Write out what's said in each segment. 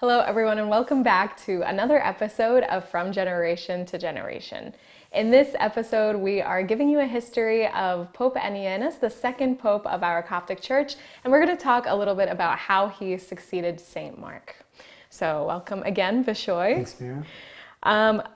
Hello everyone and welcome back to another episode of From Generation to Generation. In this episode we are giving you a history of Pope Anianus, the second pope of our Coptic Church, and we're going to talk a little bit about how he succeeded Saint Mark. So welcome again, Bishoy. Thanks, Mira.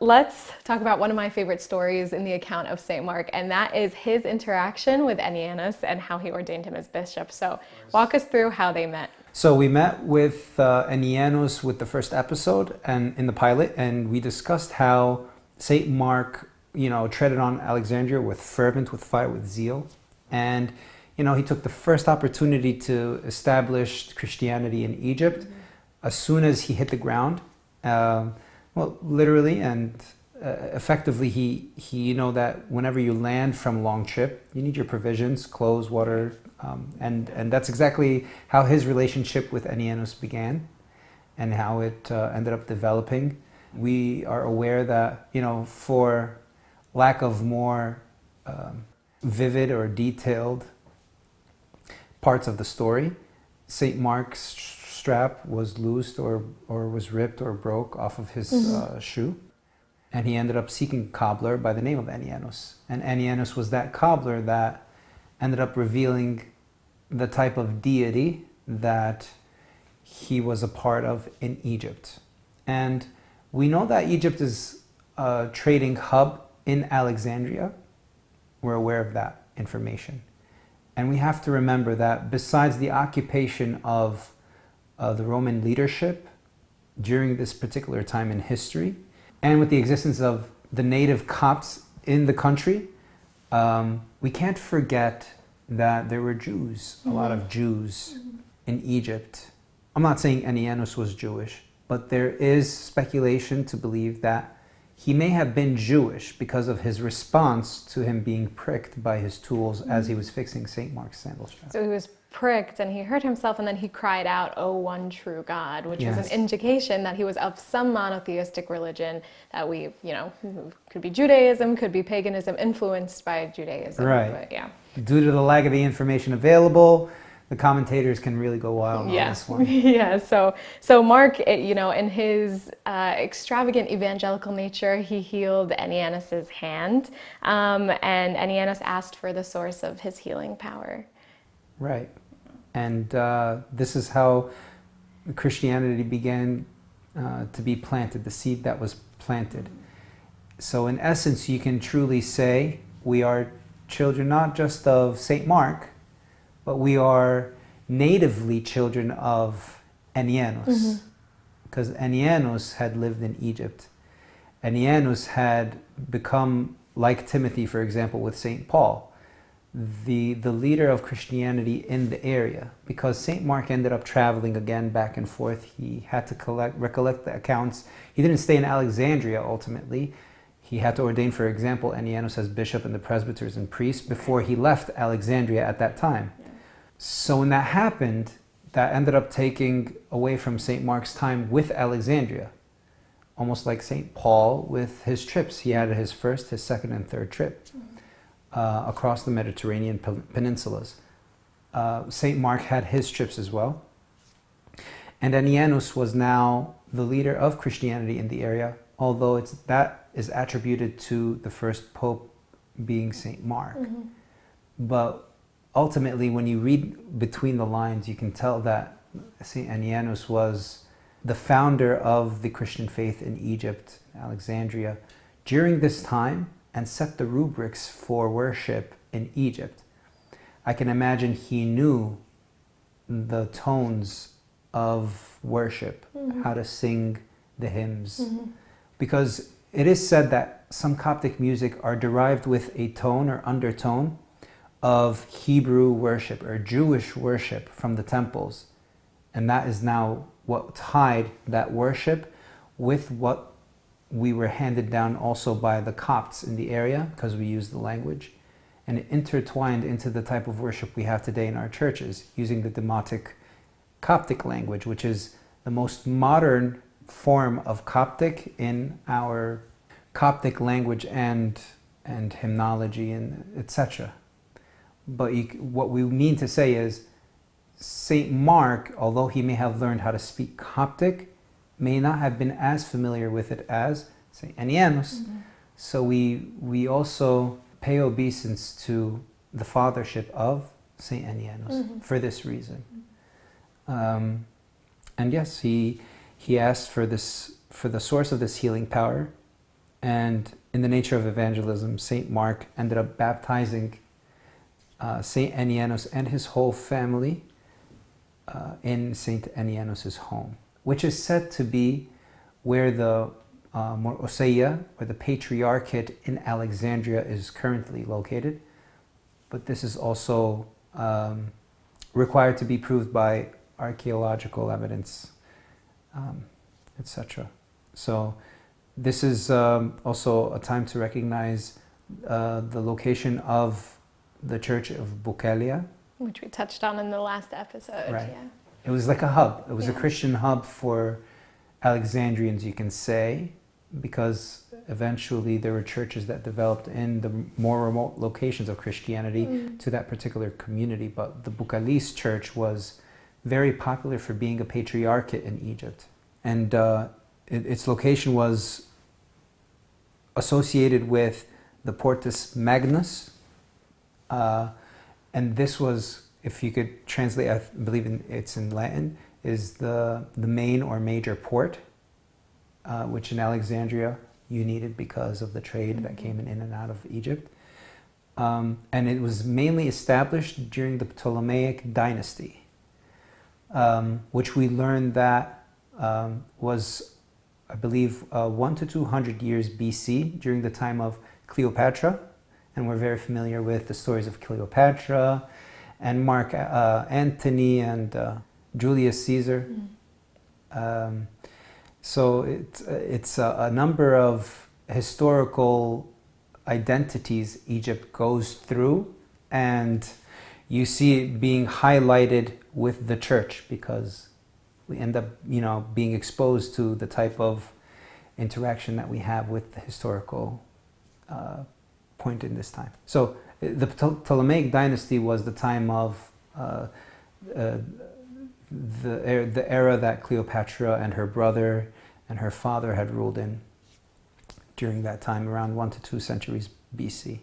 Let's talk about one of my favorite stories in the account of Saint Mark, and that is his interaction with Anianus and how he ordained him as bishop. So walk us through how they met. So we met with Anianus with the first episode and in the pilot, and we discussed how Saint Mark, treaded on Alexandria with fervent, with fire, with zeal. And, he took the first opportunity to establish Christianity in Egypt as soon as he hit the ground. Literally and effectively, he that whenever you land from a long trip, you need your provisions, clothes, water, and that's exactly how his relationship with Anianus began and how it ended up developing. We are aware that, for lack of more vivid or detailed parts of the story, St. Mark's strap was loosed or was ripped or broke off of his shoe. And he ended up seeking a cobbler by the name of Anianus. And Anianus was that cobbler that ended up revealing the type of deity that he was a part of in Egypt. And we know that Egypt is a trading hub in Alexandria. We're aware of that information. And we have to remember that besides the occupation of the Roman leadership during this particular time in history, and with the existence of the native Copts in the country, we can't forget that there were Jews, a lot of Jews in Egypt. I'm not saying Anianus was Jewish, but there is speculation to believe that he may have been Jewish because of his response to him being pricked by his tools as he was fixing St. Mark's sandal strap. So he was pricked and he hurt himself, and then he cried out, "O one true God," which was an indication that he was of some monotheistic religion that could be Judaism, could be paganism, influenced by Judaism. Right. But, yeah. Due to the lack of the information available, the commentators can really go wild on this one. Yeah, so Mark, in his extravagant evangelical nature, he healed Anianus's hand, and Anianus asked for the source of his healing power. Right. And this is how Christianity began to be planted, the seed that was planted. So in essence, you can truly say we are children not just of St. Mark, but we are natively children of Anianus. Because Anianus had lived in Egypt. Anianus had become, like Timothy, for example, with St. Paul, the leader of Christianity in the area. Because St. Mark ended up traveling again back and forth. He had to recollect the accounts. He didn't stay in Alexandria ultimately. He had to ordain, for example, Anianus as bishop and the presbyters and priests before he left Alexandria at that time. So when that happened, that ended up taking away from St. Mark's time with Alexandria. Almost like St. Paul with his trips. He had his first, his second, and third trip across the Mediterranean peninsulas. St. Mark had his trips as well. And Anianus was now the leader of Christianity in the area, although that is attributed to the first pope being St. Mark. But ultimately, when you read between the lines, you can tell that St. Anianus was the founder of the Christian faith in Egypt, Alexandria, during this time, and set the rubrics for worship in Egypt. I can imagine he knew the tones of worship, how to sing the hymns, because it is said that some Coptic music are derived with a tone or undertone of Hebrew worship or Jewish worship from the temples. And that is now what tied that worship with what we were handed down also by the Copts in the area, because we use the language. And it intertwined into the type of worship we have today in our churches, using the Demotic Coptic language, which is the most modern form of Coptic in our Coptic language and hymnology and etc. But what we mean to say is St. Mark, although he may have learned how to speak Coptic, may not have been as familiar with it as St. Anianus. So we also pay obeisance to the fathership of St. Anianus for this reason. And yes, he asked for the source of this healing power, and in the nature of evangelism, St. Mark ended up baptizing St. Anianus and his whole family in St. Anianus's home, which is said to be where the Moseia, or the Patriarchate in Alexandria, is currently located. But this is also required to be proved by archaeological evidence, etc. So this is also a time to recognize the location of the Church of Bukalia, which we touched on in the last episode. Right. Yeah. It was like a hub. It was a Yeah. Christian hub for Alexandrians, you can say, because eventually there were churches that developed in the more remote locations of Christianity to that particular community. But the Bukalis church was very popular for being a patriarchate in Egypt. And its location was associated with the Portus Magnus. And this was, if you could translate, I believe it's in Latin, is the main or major port, which in Alexandria you needed because of the trade that came in and out of Egypt. And it was mainly established during the Ptolemaic dynasty, which we learned that was, I believe, 100 to 200 years BC, during the time of Cleopatra. And we're very familiar with the stories of Cleopatra and Mark Antony and Julius Caesar. So it's a number of historical identities Egypt goes through, and you see it being highlighted with the church, because we end up, being exposed to the type of interaction that we have with the historical point in this time. So the Ptolemaic dynasty was the time of the era that Cleopatra and her brother and her father had ruled in during that time, around 1 to 2 centuries BC.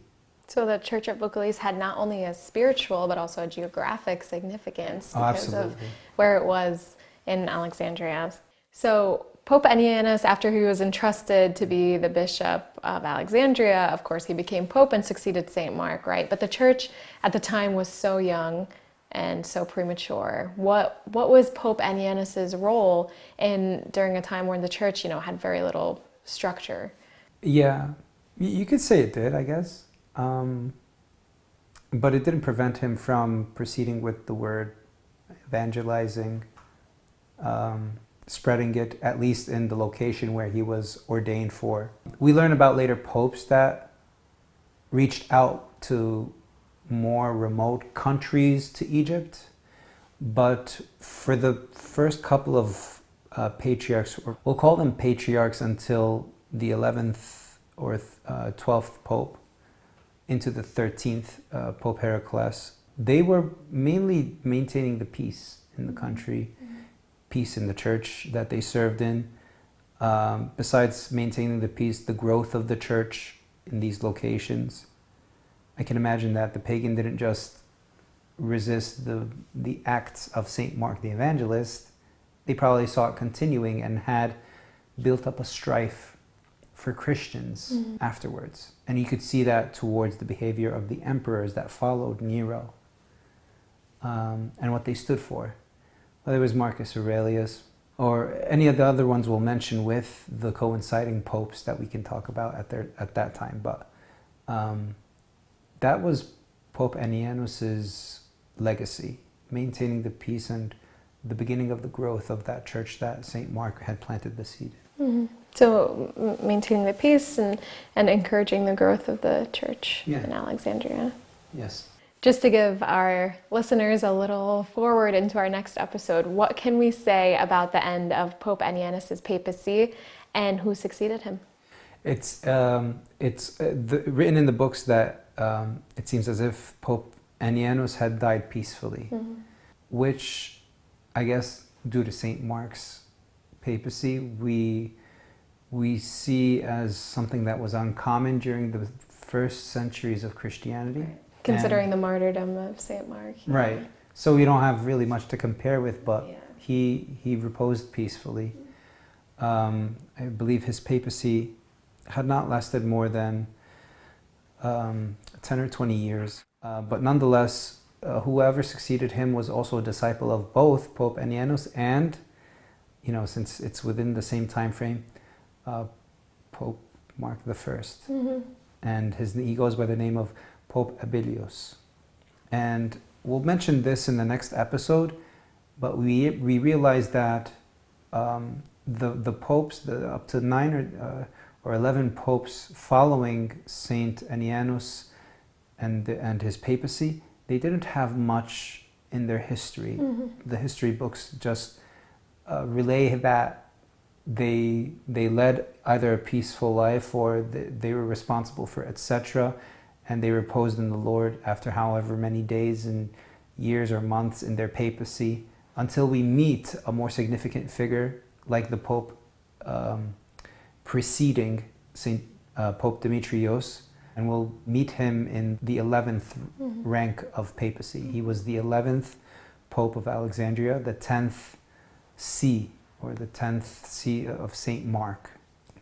So the Church of Bukalis had not only a spiritual but also a geographic significance because of where it was in Alexandria. So Pope Anianus, after he was entrusted to be the Bishop of Alexandria, of course he became Pope and succeeded St. Mark, right? But the church at the time was so young and so premature. What was Pope Anianus's role during a time when the church, had very little structure? Yeah, you could say it did, I guess. But it didn't prevent him from proceeding with the word, evangelizing, spreading it, at least in the location where he was ordained for. We learn about later popes that reached out to more remote countries to Egypt, but for the first couple of patriarchs, or we'll call them patriarchs until the 11th or 12th pope, into the 13th Pope Heracles, they were mainly maintaining the peace in the country, peace in the church that they served in. Besides maintaining the peace, the growth of the church in these locations. I can imagine that the pagan didn't just resist the acts of St. Mark the Evangelist. They probably saw it continuing and had built up a strife for Christians afterwards. And you could see that towards the behavior of the emperors that followed Nero, and what they stood for. Whether it was Marcus Aurelius or any of the other ones we'll mention with the coinciding popes that we can talk about at that time. But that was Pope Anianus's legacy, maintaining the peace and the beginning of the growth of that church that St. Mark had planted the seed. So maintaining the peace and encouraging the growth of the church in Alexandria. Yes. Just to give our listeners a little forward into our next episode, what can we say about the end of Pope Anianus's papacy and who succeeded him? It's written in the books that it seems as if Pope Anianus had died peacefully, which I guess due to St. Mark's papacy we see as something that was uncommon during the first centuries of Christianity. Right. Considering the martyrdom of Saint Mark. Yeah. Right. So we don't have really much to compare with, but Yeah. he reposed peacefully. I believe his papacy had not lasted more than 10 or 20 years. But nonetheless, whoever succeeded him was also a disciple of both Pope Anianus and, since it's within the same time frame, Pope Mark I. Mm-hmm. And he goes by the name of Pope Abilius. And we'll mention this in the next episode, but we realize that the popes, up to 9 or 11 popes following Saint Anianus and his papacy, they didn't have much in their history. Mm-hmm. The history books just relay that they led either a peaceful life or they were responsible for etc. And they reposed in the Lord after however many days and years or months in their papacy, until we meet a more significant figure like the Pope preceding Pope Demetrios, and we'll meet him in the 11th rank of papacy. He was the 11th Pope of Alexandria, the 10th see, or the 10th see of Saint Mark,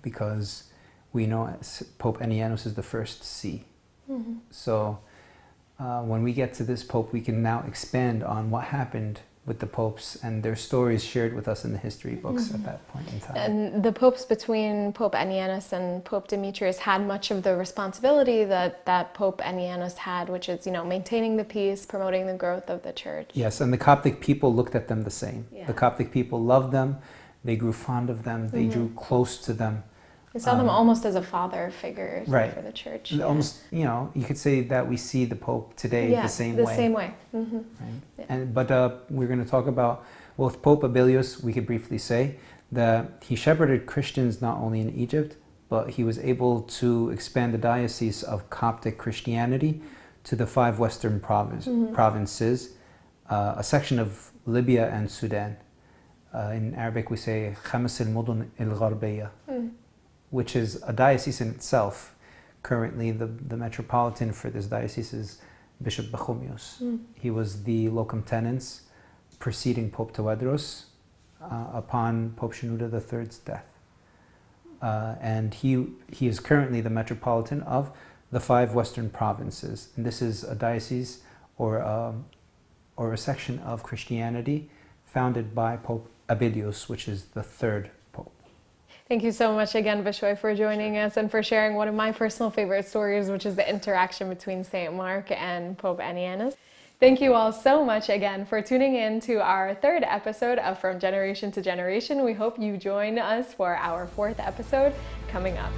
because we know Pope Anianus is the first see. Mm-hmm. So when we get to this Pope, we can now expand on what happened with the popes and their stories shared with us in the history books at that point in time. And the popes between Pope Anianus and Pope Demetrius had much of the responsibility that Pope Anianus had, which is, maintaining the peace, promoting the growth of the church. Yes, and the Coptic people looked at them the same. Yeah. The Coptic people loved them, they grew fond of them, they drew close to them. We saw them almost as a father figure Right. for the church. Almost, you could say that we see the Pope today the same way. The same way. Mm-hmm. Right? Yeah. But we're going to talk about, with Pope Abilius, we could briefly say that he shepherded Christians not only in Egypt, but he was able to expand the diocese of Coptic Christianity to the 5 western provinces, a section of Libya and Sudan. In Arabic we say خمس المدن الغربية, which is a diocese in itself. Currently the metropolitan for this diocese is Bishop Bachomios. He was the locum tenens preceding Pope Tawadros upon Pope Shenouda III's death. And he is currently the metropolitan of the 5 western provinces. And this is a diocese or a section of Christianity founded by Pope Abilius, which is the 3rd Pope. Thank you so much again, Bishoy, for joining us and for sharing one of my personal favorite stories, which is the interaction between Saint Mark and Pope Anianus. Thank you all so much again for tuning in to our 3rd episode of From Generation to Generation. We hope you join us for our 4th episode coming up.